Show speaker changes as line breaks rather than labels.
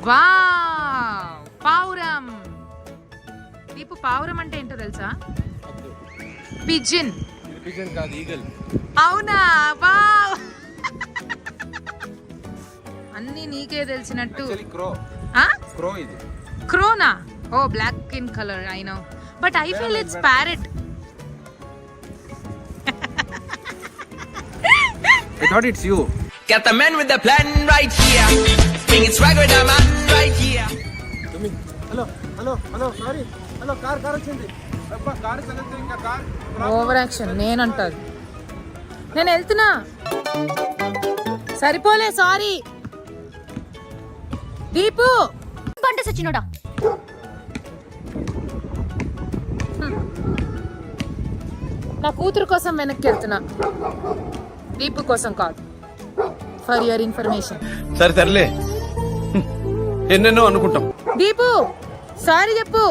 Wow, పావురం. దీపు, పావురం అంటే ఏంటో తెలుసా? పిజిన్.
పిజన్ కాదు, ఈగల్.
అవునా? వావ్, అన్ని నీకే తెలిసినట్టు.
క్రో. క్రో ఇది.
క్రోనా? Oh, black in colour, I know, but I feel it's parrot.
I thought it's you.
Got the man with the plan right here. Bring it swag with the man right here.
Hello sorry. Hello, car వచ్చింది. అబ్బా, car చదివితే ఇంకా car.
Over action. నేనంటాను, నేను వెళ్తున్నా. సరిపోలే, sorry. Deepu,
పంట సచ్చినోడా.
నా కూతురు కోసం వెనక్కి వెళ్తున్నా, దీపు కోసం కాదు. For your information.
సర్లే, ఎన్నెన్నో అనుకుంటాం.
దీపు, సారీ చెప్పు.